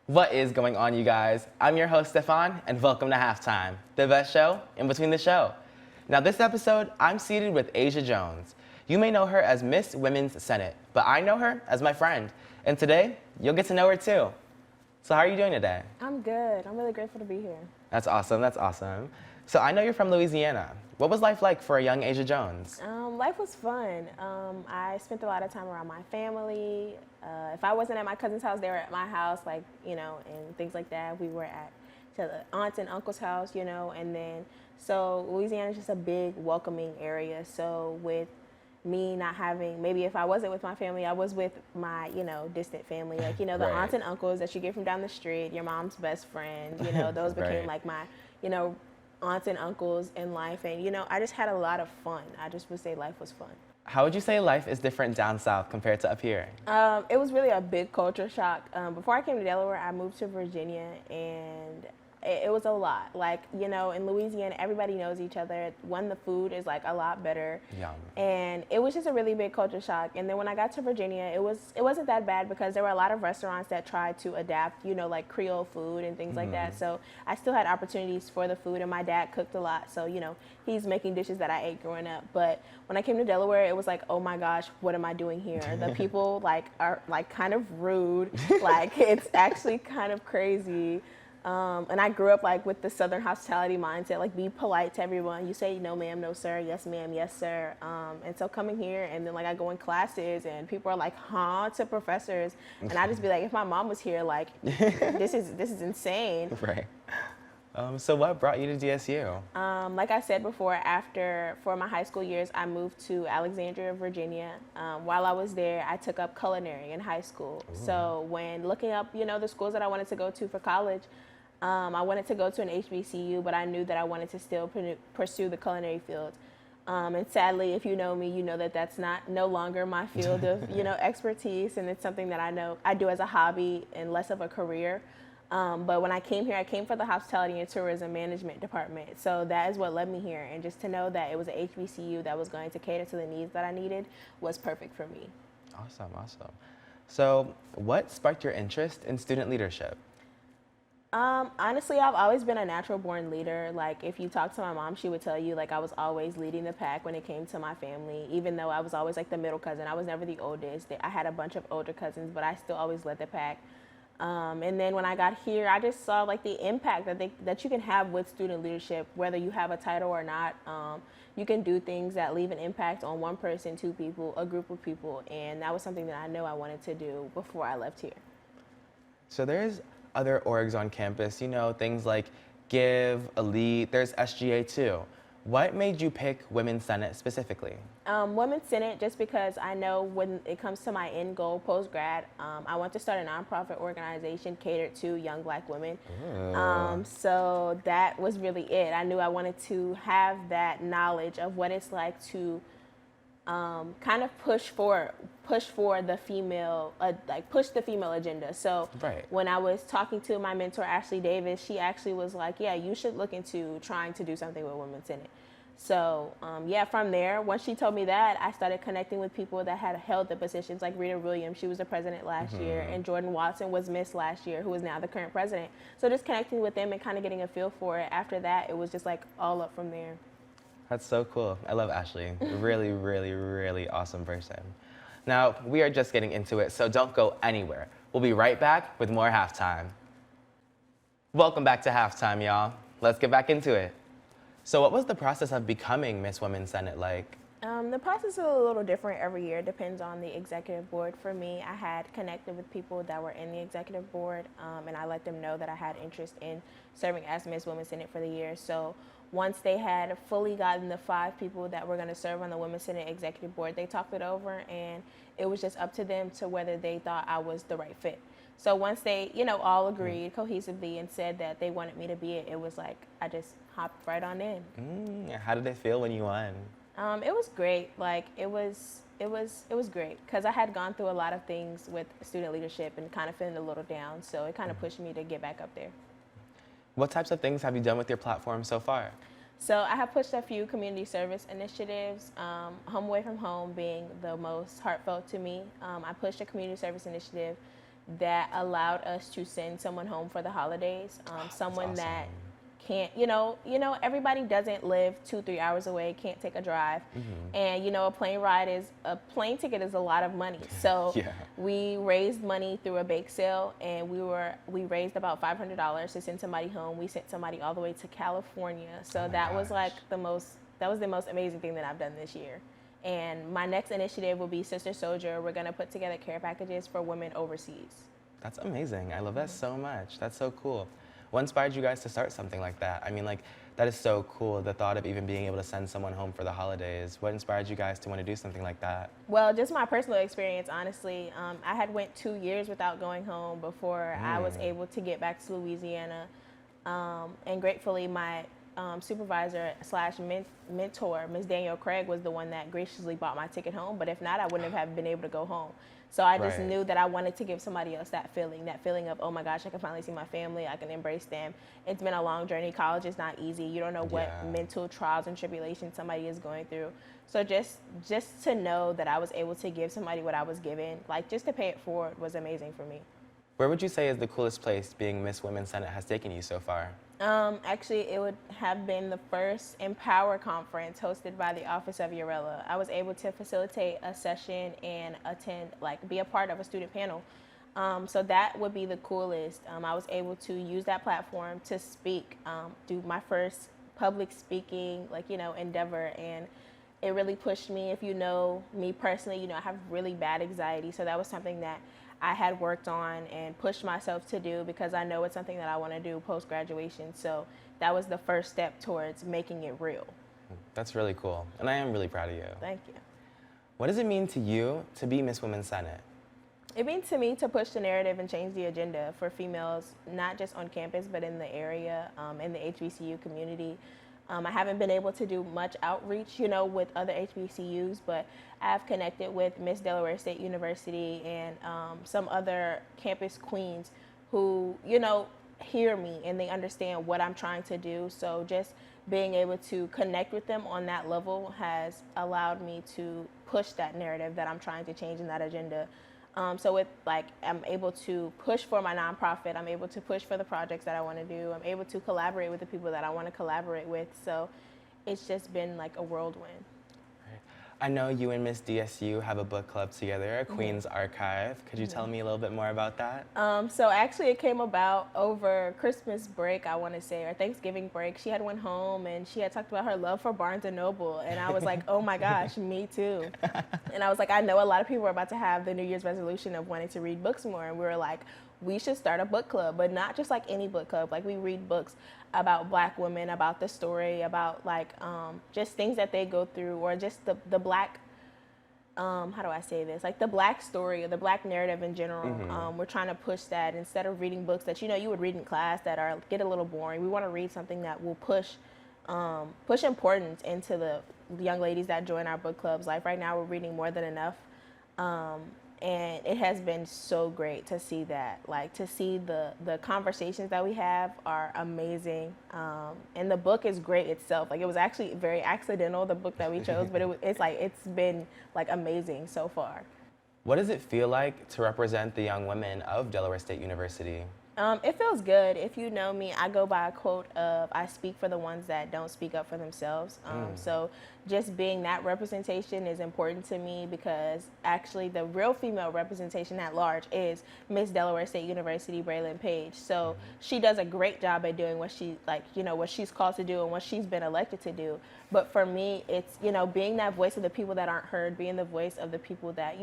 What is going on, you guys? I'm your host, Stefan, and welcome to Halftime, the best show in between the show. Now, this episode, I'm seated with Asya Jones. You may know her as Miss Women's Senate, but I know her as my friend. And today, you'll get to know her too. So how are you doing today? I'm good. I'm really grateful to be here. That's awesome, that's awesome. So I know you're from Louisiana. What was life like for a young Asya Jones? Life was fun. I spent a lot of time around my family. If I wasn't at my cousin's house, they were at my house, and things like that. We were at to the aunts and uncle's house, and then, so Louisiana is just a big welcoming area. So with me not having, maybe if I wasn't with my family, I was with my, distant family, the Right. aunts and uncles that you get from down the street, your mom's best friend, those became Right. like my, aunts and uncles in life. And, I just had a lot of fun. I just would say life was fun. How would you say life is different down south compared to up here? It was really a big culture shock. Before I came to Delaware, I moved to Virginia, and it was a lot. In Louisiana, everybody knows each other. One, the food is a lot better. Yum. And it was just a really big culture shock. And then when I got to Virginia, it wasn't that bad because there were a lot of restaurants that tried to adapt, like Creole food and things like that. So I still had opportunities for the food, and my dad cooked a lot. So, he's making dishes that I ate growing up. But when I came to Delaware, it was like, oh my gosh, what am I doing here? The people are kind of rude. It's actually kind of crazy. And I grew up with the Southern hospitality mindset, be polite to everyone. You say no ma'am, no sir, yes ma'am, yes sir. And so coming here, and then I go in classes and people are huh to professors, and I just be like, if my mom was here, this is insane. Right. So what brought you to DSU? Like I said before, for my high school years, I moved to Alexandria, Virginia. While I was there, I took up culinary in high school. Ooh. So when looking up, the schools that I wanted to go to for college, I wanted to go to an HBCU, but I knew that I wanted to still pursue the culinary field. And sadly, if you know me, you know that that's no longer my field of, expertise, and it's something that I do as a hobby and less of a career. But when I came here, I came for the hospitality and tourism management department. So that is what led me here. And just to know that it was an HBCU that was going to cater to the needs that I needed was perfect for me. Awesome, awesome. So what sparked your interest in student leadership? Honestly, I've always been a natural born leader. If you talk to my mom, she would tell you, I was always leading the pack when it came to my family, even though I was always the middle cousin. I was never the oldest. I had a bunch of older cousins, but I still always led the pack. And then when I got here, I just saw the impact that you can have with student leadership, whether you have a title or not. You can do things that leave an impact on one person, two people, a group of people. And that was something that I know I wanted to do before I left here. So there's other orgs on campus, things like Give, Elite, there's SGA too. What made you pick Women's Senate specifically? Women's Senate, just because I know when it comes to my end goal post-grad, I want to start a nonprofit organization catered to young Black women. So that was really it. I knew I wanted to have that knowledge of what it's like to kind of push for the female, push the female agenda. So right. When I was talking to my mentor, Ashley Davis, she actually was like, yeah, you should look into trying to do something with Women's Senate. So, from there, once she told me that, I started connecting with people that had held the positions, like Rita Williams, she was the president last year, and Jordan Watson was Miss last year, who is now the current president. So just connecting with them and kind of getting a feel for it. After that, it was just all up from there. That's so cool. I love Ashley. Really, really, really awesome person. Now, we are just getting into it, so don't go anywhere. We'll be right back with more Halftime. Welcome back to Halftime, y'all. Let's get back into it. So what was the process of becoming Miss Women's Senate like? The process is a little different every year. It depends on the executive board. For me, I had connected with people that were in the executive board, and I let them know that I had interest in serving as Miss Women's Senate for the year. So once they had fully gotten the 5 people that were going to serve on the Women's Senate executive board, they talked it over, and it was just up to them to whether they thought I was the right fit. So once they, all agreed cohesively and said that they wanted me to be it, it was I just hopped right on in. How did it feel when you won? It was great. It was great because I had gone through a lot of things with student leadership and kind of feeling a little down. So it kind of pushed me to get back up there. What types of things have you done with your platform so far? So I have pushed a few community service initiatives, Home Away from Home being the most heartfelt to me. I pushed a community service initiative that allowed us to send someone home for the holidays. Someone awesome. that can't, everybody doesn't live 2-3 hours away, can't take a drive. And, a plane ticket is a lot of money. So Yeah. we raised money through a bake sale, and we raised about $500 to send somebody home. We sent somebody all the way to California. So that was like the most amazing thing that I've done this year. And my next initiative will be Sister Soldier. We're going to put together care packages for women overseas. That's amazing. I love that so much. That's so cool. What inspired you guys to start something like that? I mean, like, that is so cool, the thought of even being able to send someone home for the holidays. What inspired you guys to want to do something like that? Well, just my personal experience, honestly. I had went 2 years without going home before I was able to get back to Louisiana. And gratefully, my supervisor / mentor, Ms. Danielle Craig, was the one that graciously bought my ticket home. But if not, I wouldn't have been able to go home. So I just knew that I wanted to give somebody else that feeling of, oh my gosh, I can finally see my family, I can embrace them. It's been a long journey. College is not easy. You don't know what mental trials and tribulations somebody is going through. So just to know that I was able to give somebody what I was given, like just to pay it forward, was amazing for me. Where would you say is the coolest place being Miss Women's Senate has taken you so far? Actually, it would have been the first Empower conference hosted by the Office of Urella. I was able to facilitate a session and be a part of a student panel. So that would be the coolest. I was able to use that platform to speak, do my first public speaking, endeavor, and it really pushed me. If you know me personally, I have really bad anxiety, so that was something that I had worked on and pushed myself to do because I know it's something that I want to do post-graduation. So that was the first step towards making it real. That's really cool, and I am really proud of you. Thank you. What does it mean to you to be Miss Women's Senate? It means to me to push the narrative and change the agenda for females, not just on campus, but in the area, in the HBCU community. I haven't been able to do much outreach, with other HBCUs, but I've connected with Miss Delaware State University and some other campus queens who, hear me and they understand what I'm trying to do. So just being able to connect with them on that level has allowed me to push that narrative that I'm trying to change in that agenda. So I'm able to push for my nonprofit. I'm able to push for the projects that I want to do. I'm able to collaborate with the people that I want to collaborate with. So it's just been like a whirlwind. I know you and Miss DSU have a book club together, Queen's Archive. Could you tell me a little bit more about that? So actually it came about over Christmas break, I want to say, or Thanksgiving break. She had went home and she had talked about her love for Barnes & Noble. And I was like, oh my gosh, me too. And I was like, I know a lot of people are about to have the New Year's resolution of wanting to read books more. And we were like, we should start a book club, but not just like any book club. Like we read books about Black women, about the story, about just things that they go through, or just the Black, how do I say this? Like the Black story or the Black narrative in general. We're trying to push that instead of reading books that, you would read in class that get a little boring. We want to read something that will push importance into the young ladies that join our book clubs. Like right now we're reading More Than Enough. And it has been so great to see that, to see the conversations that we have are amazing. And the book is great itself. It was actually very accidental, the book that we chose, but it's been amazing so far. What does it feel like to represent the young women of Delaware State University? It feels good. If you know me, I go by a quote of, I speak for the ones that don't speak up for themselves. So just being that representation is important to me because actually the real female representation at large is Miss Delaware State University, Braylon Page. So she does a great job at doing what what she's called to do and what she's been elected to do. But for me, it's, being that voice of the people that aren't heard, being the voice of the people that,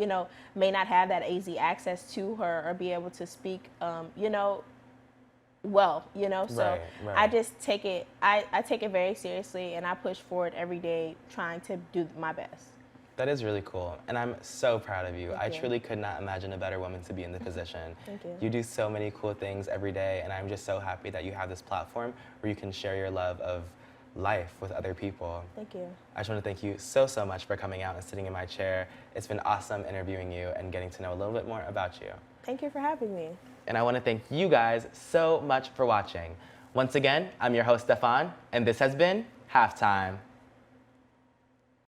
may not have that easy access to her or be able to speak, well, so Right. I just take it, I take it very seriously and I push forward every day trying to do my best. That is really cool, and I'm so proud of you. Thank I you. truly could not imagine a better woman to be in the position. Thank you. You do so many cool things every day, and I'm just so happy that you have this platform where you can share your love of life with other people. Thank you. I just want to thank you so much for coming out and sitting in my chair. It's been awesome interviewing you and getting to know a little bit more about you. Thank you for having me. And I want to thank you guys so much for watching. Once again, I'm your host, Stefan, and this has been HalfTime.